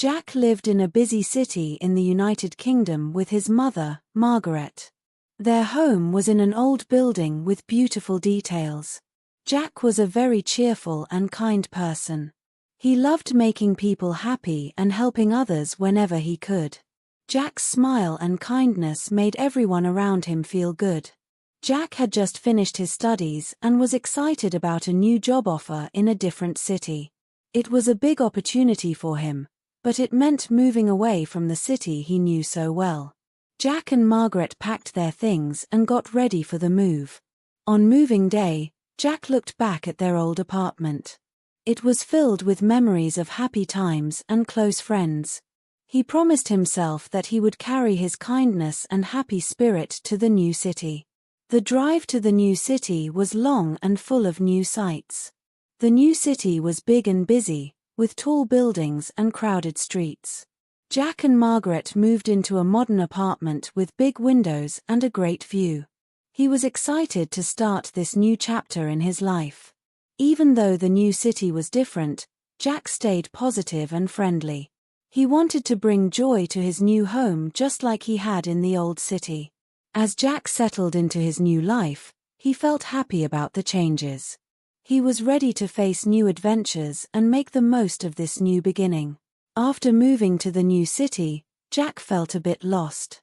Jack lived in a busy city in the United Kingdom with his mother, Margaret. Their home was in an old building with beautiful details. Jack was a very cheerful and kind person. He loved making people happy and helping others whenever he could. Jack's smile and kindness made everyone around him feel good. Jack had just finished his studies and was excited about a new job offer in a different city. It was a big opportunity for him, but it meant moving away from the city he knew so well. Jack and Margaret packed their things and got ready for the move. On moving day, Jack looked back at their old apartment. It was filled with memories of happy times and close friends. He promised himself that he would carry his kindness and happy spirit to the new city. The drive to the new city was long and full of new sights. The new city was big and busy, with tall buildings and crowded streets. Jack and Margaret moved into a modern apartment with big windows and a great view. He was excited to start this new chapter in his life. Even though the new city was different, Jack stayed positive and friendly. He wanted to bring joy to his new home just like he had in the old city. As Jack settled into his new life, he felt happy about the changes. He was ready to face new adventures and make the most of this new beginning. After moving to the new city, Jack felt a bit lost.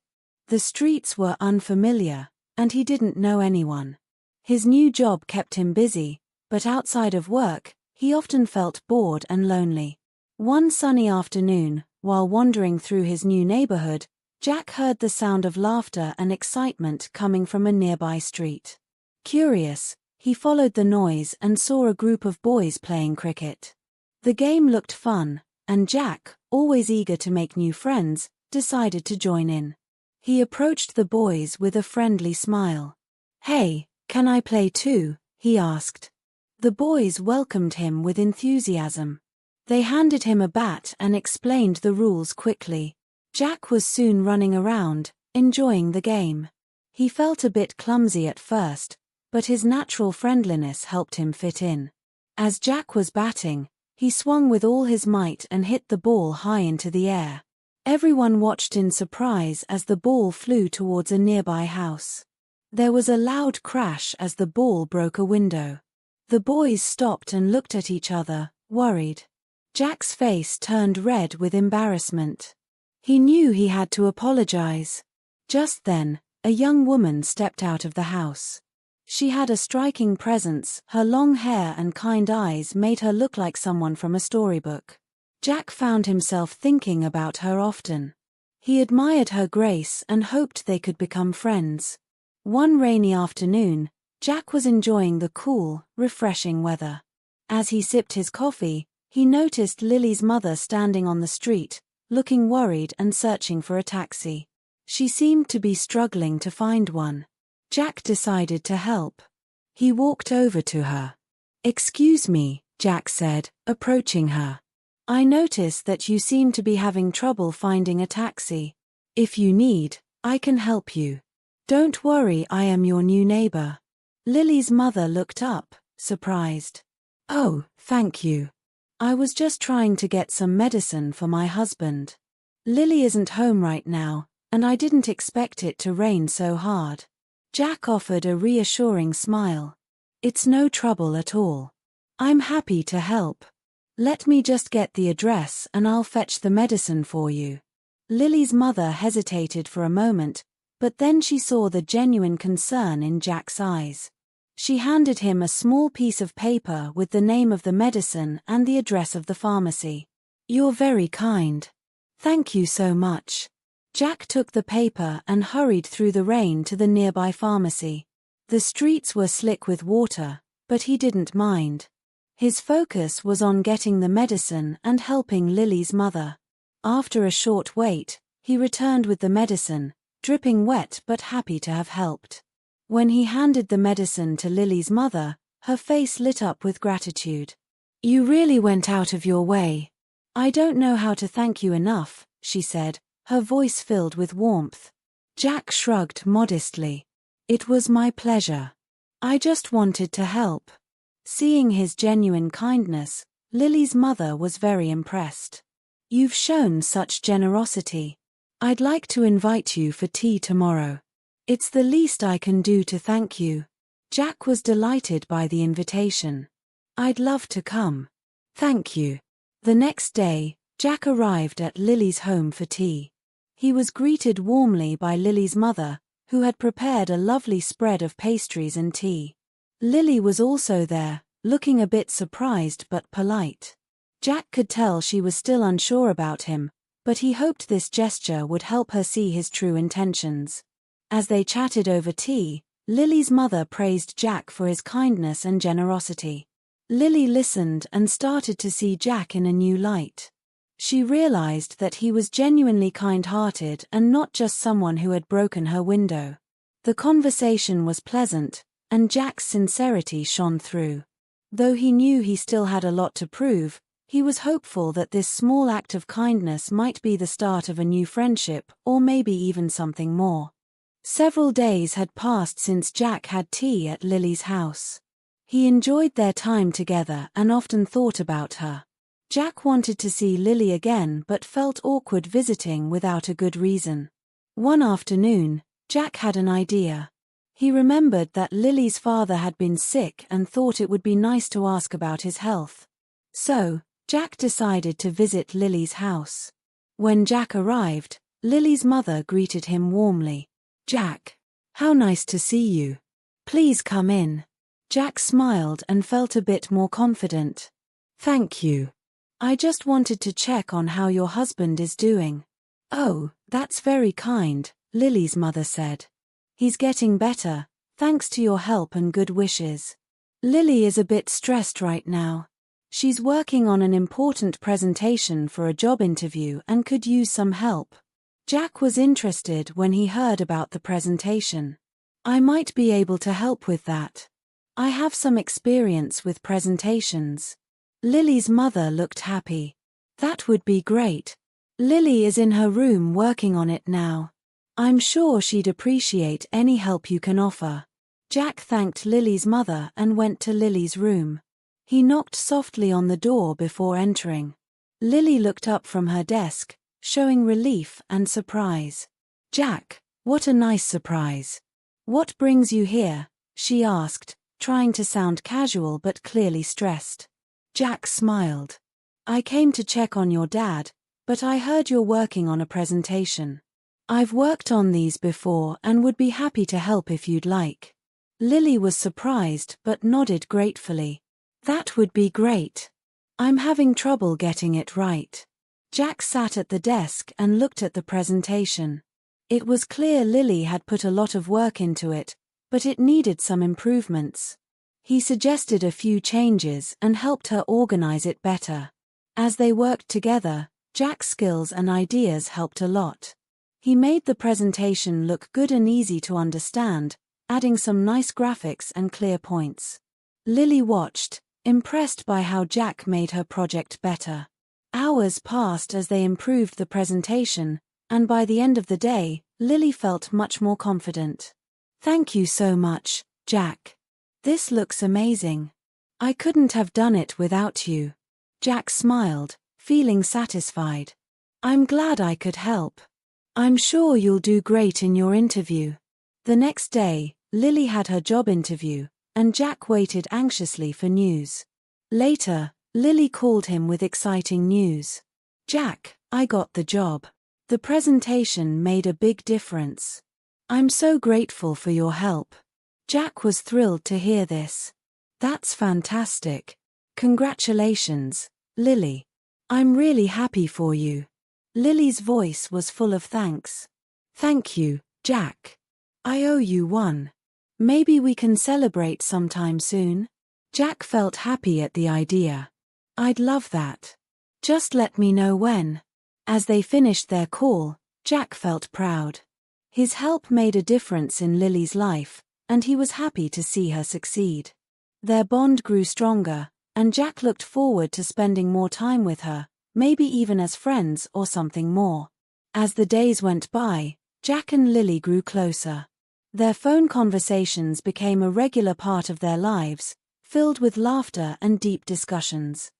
The streets were unfamiliar, and he didn't know anyone. His new job kept him busy, but outside of work, he often felt bored and lonely. One sunny afternoon, while wandering through his new neighborhood, Jack heard the sound of laughter and excitement coming from a nearby street. Curious, he followed the noise and saw a group of boys playing cricket. The game looked fun, and Jack, always eager to make new friends, decided to join in. He approached the boys with a friendly smile. "Hey, can I play too?" he asked. The boys welcomed him with enthusiasm. They handed him a bat and explained the rules quickly. Jack was soon running around, enjoying the game. He felt a bit clumsy at first, but his natural friendliness helped him fit in. As Jack was batting, he swung with all his might and hit the ball high into the air. Everyone watched in surprise as the ball flew towards a nearby house. There was a loud crash as the ball broke a window. The boys stopped and looked at each other, worried. Jack's face turned red with embarrassment. He knew he had to apologize. Just then, a young woman stepped out of the house. She had a striking presence, her long hair and kind eyes made her look like someone from a storybook. Jack found himself thinking about her often. He admired her grace and hoped they could become friends. One rainy afternoon, Jack was enjoying the cool, refreshing weather. As he sipped his coffee, he noticed Lily's mother standing on the street, looking worried and searching for a taxi. She seemed to be struggling to find one. Jack decided to help. He walked over to her. "Excuse me," Jack said, approaching her. "I notice that you seem to be having trouble finding a taxi. If you need, I can help you. Don't worry, I am your new neighbor." Lily's mother looked up, surprised. "Oh, thank you. I was just trying to get some medicine for my husband. Lily isn't home right now, and I didn't expect it to rain so hard." Jack offered a reassuring smile. "It's no trouble at all. I'm happy to help. Let me just get the address and I'll fetch the medicine for you." Lily's mother hesitated for a moment, but then she saw the genuine concern in Jack's eyes. She handed him a small piece of paper with the name of the medicine and the address of the pharmacy. "You're very kind. Thank you so much." Jack took the paper and hurried through the rain to the nearby pharmacy. The streets were slick with water, but he didn't mind. His focus was on getting the medicine and helping Lily's mother. After a short wait, he returned with the medicine, dripping wet but happy to have helped. When he handed the medicine to Lily's mother, her face lit up with gratitude. "You really went out of your way. I don't know how to thank you enough," she said, her voice filled with warmth. Jack shrugged modestly. "It was my pleasure. I just wanted to help." Seeing his genuine kindness, Lily's mother was very impressed. You've shown such generosity. I'd like to invite you for tea tomorrow. It's the least I can do to thank you. Jack was delighted by the invitation. I'd love to come. Thank you. The next day, Jack arrived at Lily's home for tea. He was greeted warmly by Lily's mother, who had prepared a lovely spread of pastries and tea. Lily was also there, looking a bit surprised but polite. Jack could tell she was still unsure about him, but he hoped this gesture would help her see his true intentions. As they chatted over tea, Lily's mother praised Jack for his kindness and generosity. Lily listened and started to see Jack in a new light. She realized that he was genuinely kind-hearted and not just someone who had broken her window. The conversation was pleasant, and Jack's sincerity shone through. Though he knew he still had a lot to prove, he was hopeful that this small act of kindness might be the start of a new friendship or maybe even something more. Several days had passed since Jack had tea at Lily's house. He enjoyed their time together and often thought about her. Jack wanted to see Lily again but felt awkward visiting without a good reason. One afternoon, Jack had an idea. He remembered that Lily's father had been sick and thought it would be nice to ask about his health. So, Jack decided to visit Lily's house. When Jack arrived, Lily's mother greeted him warmly. "Jack, how nice to see you. Please come in." Jack smiled and felt a bit more confident. "Thank you. I just wanted to check on how your husband is doing." "Oh, that's very kind," Lily's mother said. "He's getting better, thanks to your help and good wishes. Lily is a bit stressed right now. She's working on an important presentation for a job interview and could use some help." Jack was interested when he heard about the presentation. "I might be able to help with that. I have some experience with presentations." Lily's mother looked happy. "That would be great. Lily is in her room working on it now. I'm sure she'd appreciate any help you can offer." Jack thanked Lily's mother and went to Lily's room. He knocked softly on the door before entering. Lily looked up from her desk, showing relief and surprise. "Jack, what a nice surprise. What brings you here?" she asked, trying to sound casual but clearly stressed. Jack smiled. "I came to check on your dad, but I heard you're working on a presentation. I've worked on these before and would be happy to help if you'd like." Lily was surprised but nodded gratefully. "That would be great. I'm having trouble getting it right." Jack sat at the desk and looked at the presentation. It was clear Lily had put a lot of work into it, but it needed some improvements. He suggested a few changes and helped her organize it better. As they worked together, Jack's skills and ideas helped a lot. He made the presentation look good and easy to understand, adding some nice graphics and clear points. Lily watched, impressed by how Jack made her project better. Hours passed as they improved the presentation, and by the end of the day, Lily felt much more confident. "Thank you so much, Jack. This looks amazing. I couldn't have done it without you." Jack smiled, feeling satisfied. "I'm glad I could help. I'm sure you'll do great in your interview." The next day, Lily had her job interview, and Jack waited anxiously for news. Later, Lily called him with exciting news. "Jack, I got the job. The presentation made a big difference. I'm so grateful for your help." Jack was thrilled to hear this. "That's fantastic. Congratulations, Lily. I'm really happy for you." Lily's voice was full of thanks. "Thank you, Jack. I owe you one. Maybe we can celebrate sometime soon?" Jack felt happy at the idea. "I'd love that. Just let me know when." As they finished their call, Jack felt proud. His help made a difference in Lily's life, and he was happy to see her succeed. Their bond grew stronger, and Jack looked forward to spending more time with her, maybe even as friends or something more. As the days went by, Jack and Lily grew closer. Their phone conversations became a regular part of their lives, filled with laughter and deep discussions.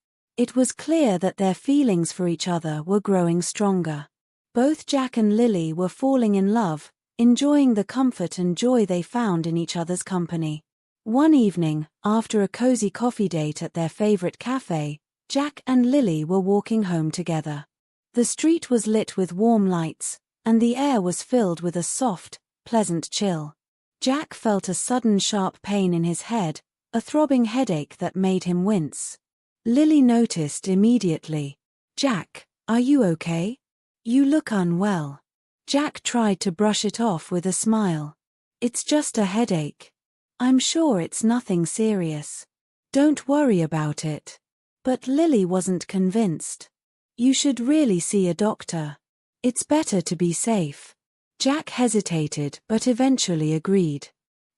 It was clear that their feelings for each other were growing stronger. Both Jack and Lily were falling in love, enjoying the comfort and joy they found in each other's company. One evening, after a cozy coffee date at their favorite cafe, Jack and Lily were walking home together. The street was lit with warm lights, and the air was filled with a soft, pleasant chill. Jack felt a sudden sharp pain in his head, a throbbing headache that made him wince. Lily noticed immediately. "Jack, are you okay? You look unwell." Jack tried to brush it off with a smile. "It's just a headache. I'm sure it's nothing serious. Don't worry about it." But Lily wasn't convinced. "You should really see a doctor. It's better to be safe." Jack hesitated but eventually agreed.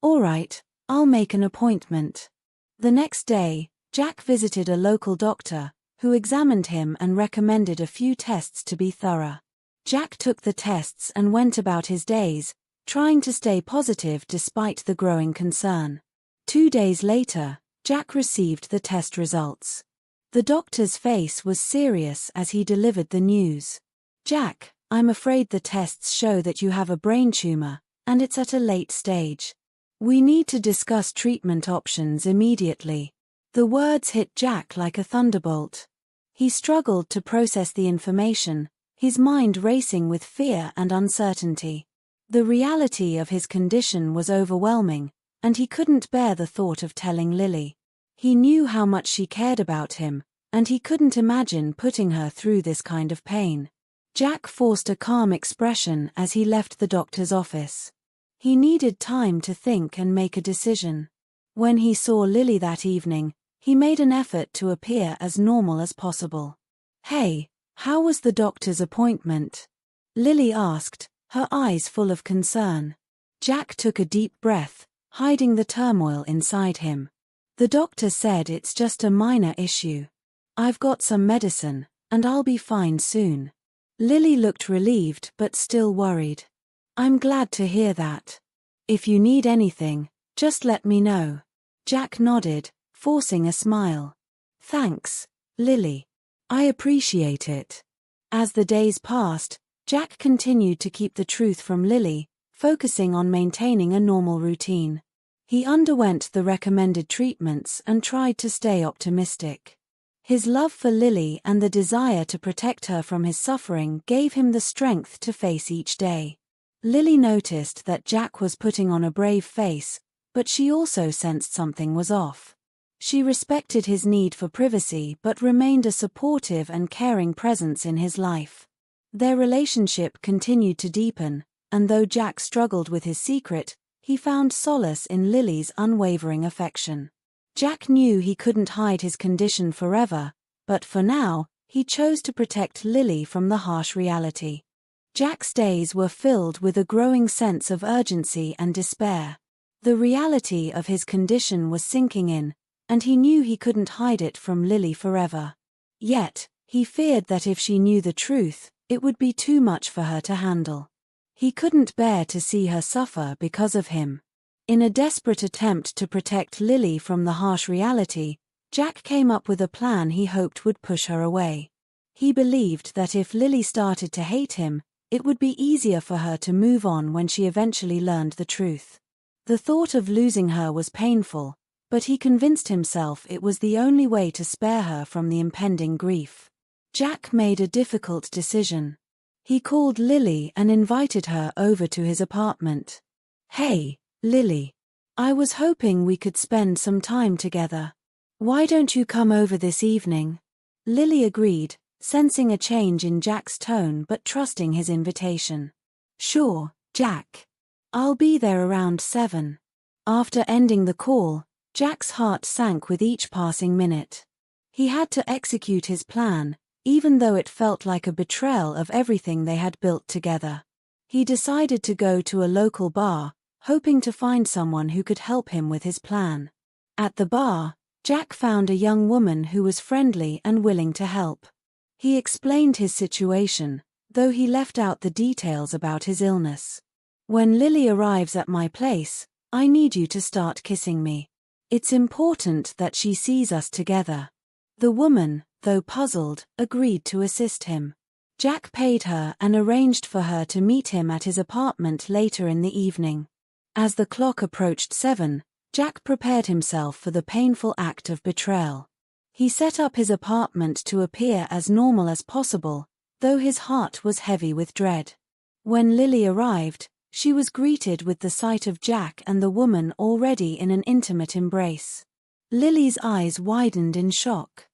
"All right, I'll make an appointment." The next day, Jack visited a local doctor, who examined him and recommended a few tests to be thorough. Jack took the tests and went about his days, trying to stay positive despite the growing concern. 2 days later, Jack received the test results. The doctor's face was serious as he delivered the news. "Jack, I'm afraid the tests show that you have a brain tumor, and it's at a late stage. We need to discuss treatment options immediately." The words hit Jack like a thunderbolt. He struggled to process the information, his mind racing with fear and uncertainty. The reality of his condition was overwhelming, and he couldn't bear the thought of telling Lily. He knew how much she cared about him, and he couldn't imagine putting her through this kind of pain. Jack forced a calm expression as he left the doctor's office. He needed time to think and make a decision. When he saw Lily that evening, he made an effort to appear as normal as possible. "Hey, how was the doctor's appointment?" Lily asked, her eyes full of concern. Jack took a deep breath, hiding the turmoil inside him. "The doctor said it's just a minor issue. I've got some medicine, and I'll be fine soon." Lily looked relieved but still worried. "I'm glad to hear that. If you need anything, just let me know." Jack nodded, forcing a smile. "Thanks, Lily. I appreciate it." As the days passed, Jack continued to keep the truth from Lily, focusing on maintaining a normal routine. He underwent the recommended treatments and tried to stay optimistic. His love for Lily and the desire to protect her from his suffering gave him the strength to face each day. Lily noticed that Jack was putting on a brave face, but she also sensed something was off. She respected his need for privacy but remained a supportive and caring presence in his life. Their relationship continued to deepen, and though Jack struggled with his secret, he found solace in Lily's unwavering affection. Jack knew he couldn't hide his condition forever, but for now, he chose to protect Lily from the harsh reality. Jack's days were filled with a growing sense of urgency and despair. The reality of his condition was sinking in, and he knew he couldn't hide it from Lily forever. Yet, he feared that if she knew the truth, it would be too much for her to handle. He couldn't bear to see her suffer because of him. In a desperate attempt to protect Lily from the harsh reality, Jack came up with a plan he hoped would push her away. He believed that if Lily started to hate him, it would be easier for her to move on when she eventually learned the truth. The thought of losing her was painful, but he convinced himself it was the only way to spare her from the impending grief. Jack made a difficult decision. He called Lily and invited her over to his apartment. "Hey, Lily. I was hoping we could spend some time together. Why don't you come over this evening?" Lily agreed, sensing a change in Jack's tone but trusting his invitation. "Sure, Jack. I'll be there around 7. After ending the call, Jack's heart sank with each passing minute. He had to execute his plan, even though it felt like a betrayal of everything they had built together. He decided to go to a local bar, hoping to find someone who could help him with his plan. At the bar, Jack found a young woman who was friendly and willing to help. He explained his situation, though he left out the details about his illness. "When Lily arrives at my place, I need you to start kissing me. It's important that she sees us together." The woman, though puzzled, agreed to assist him. Jack paid her and arranged for her to meet him at his apartment later in the evening. As the clock approached 7, Jack prepared himself for the painful act of betrayal. He set up his apartment to appear as normal as possible, though his heart was heavy with dread. When Lily arrived, she was greeted with the sight of Jack and the woman already in an intimate embrace. Lily's eyes widened in shock.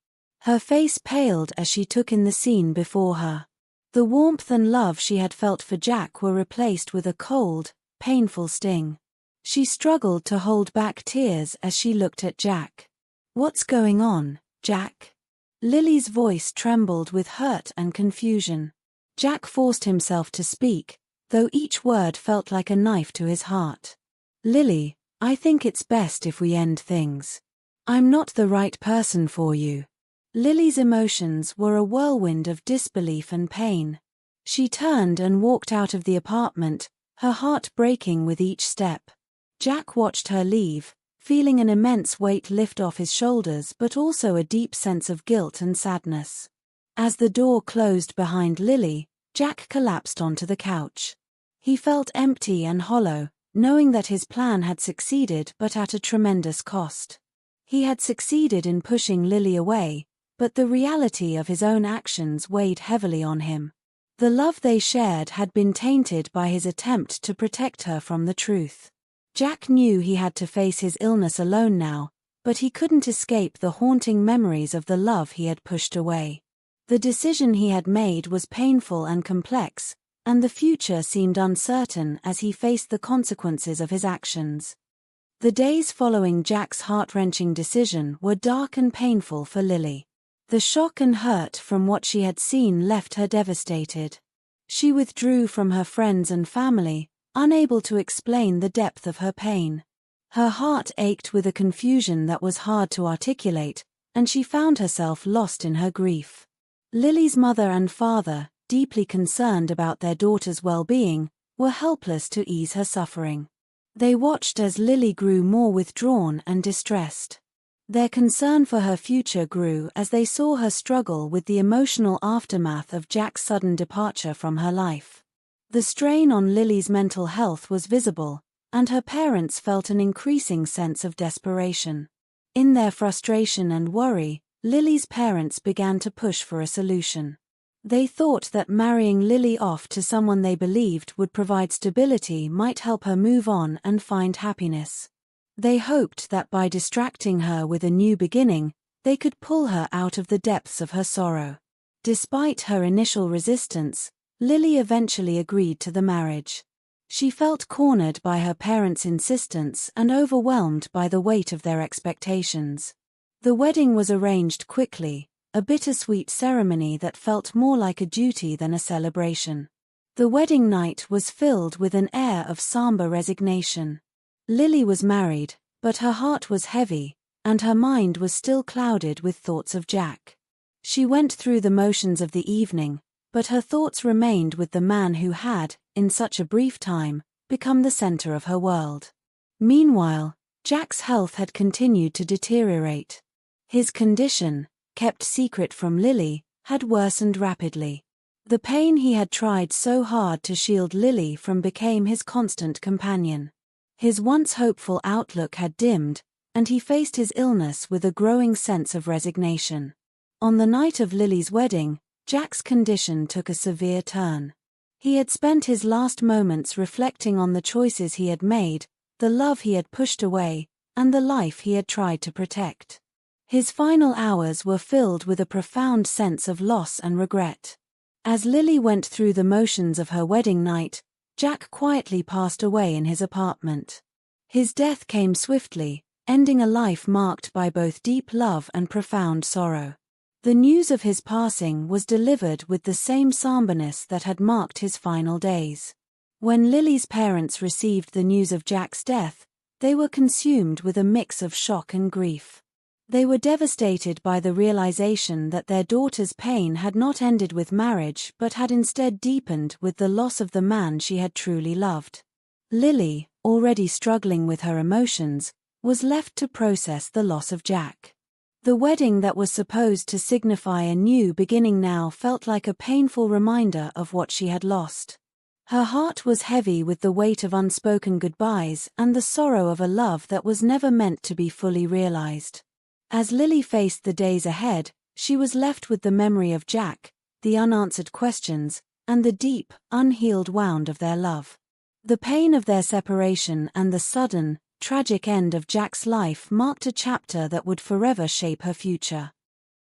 Her face paled as she took in the scene before her. The warmth and love she had felt for Jack were replaced with a cold, painful sting. She struggled to hold back tears as she looked at Jack. "What's going on, Jack?" Lily's voice trembled with hurt and confusion. Jack forced himself to speak, though each word felt like a knife to his heart. "Lily, I think it's best if we end things. I'm not the right person for you." Lily's emotions were a whirlwind of disbelief and pain. She turned and walked out of the apartment, her heart breaking with each step. Jack watched her leave, feeling an immense weight lift off his shoulders but also a deep sense of guilt and sadness. As the door closed behind Lily, Jack collapsed onto the couch. He felt empty and hollow, knowing that his plan had succeeded but at a tremendous cost. He had succeeded in pushing Lily away, but the reality of his own actions weighed heavily on him. The love they shared had been tainted by his attempt to protect her from the truth. Jack knew he had to face his illness alone now, but he couldn't escape the haunting memories of the love he had pushed away. The decision he had made was painful and complex, and the future seemed uncertain as he faced the consequences of his actions. The days following Jack's heart-wrenching decision were dark and painful for Lily. The shock and hurt from what she had seen left her devastated. She withdrew from her friends and family, unable to explain the depth of her pain. Her heart ached with a confusion that was hard to articulate, and she found herself lost in her grief. Lily's mother and father, deeply concerned about their daughter's well-being, were helpless to ease her suffering. They watched as Lily grew more withdrawn and distressed. Their concern for her future grew as they saw her struggle with the emotional aftermath of Jack's sudden departure from her life. The strain on Lily's mental health was visible, and her parents felt an increasing sense of desperation. In their frustration and worry, Lily's parents began to push for a solution. They thought that marrying Lily off to someone they believed would provide stability might help her move on and find happiness. They hoped that by distracting her with a new beginning, they could pull her out of the depths of her sorrow. Despite her initial resistance, Lily eventually agreed to the marriage. She felt cornered by her parents' insistence and overwhelmed by the weight of their expectations. The wedding was arranged quickly, a bittersweet ceremony that felt more like a duty than a celebration. The wedding night was filled with an air of somber resignation. Lily was married, but her heart was heavy, and her mind was still clouded with thoughts of Jack. She went through the motions of the evening, but her thoughts remained with the man who had, in such a brief time, become the center of her world. Meanwhile, Jack's health had continued to deteriorate. His condition, kept secret from Lily, had worsened rapidly. The pain he had tried so hard to shield Lily from became his constant companion. His once hopeful outlook had dimmed, and he faced his illness with a growing sense of resignation. On the night of Lily's wedding, Jack's condition took a severe turn. He had spent his last moments reflecting on the choices he had made, the love he had pushed away, and the life he had tried to protect. His final hours were filled with a profound sense of loss and regret. As Lily went through the motions of her wedding night, Jack quietly passed away in his apartment. His death came swiftly, ending a life marked by both deep love and profound sorrow. The news of his passing was delivered with the same somberness that had marked his final days. When Lily's parents received the news of Jack's death, they were consumed with a mix of shock and grief. They were devastated by the realization that their daughter's pain had not ended with marriage but had instead deepened with the loss of the man she had truly loved. Lily, already struggling with her emotions, was left to process the loss of Jack. The wedding that was supposed to signify a new beginning now felt like a painful reminder of what she had lost. Her heart was heavy with the weight of unspoken goodbyes and the sorrow of a love that was never meant to be fully realized. As Lily faced the days ahead, she was left with the memory of Jack, the unanswered questions, and the deep, unhealed wound of their love. The pain of their separation and the sudden, tragic end of Jack's life marked a chapter that would forever shape her future.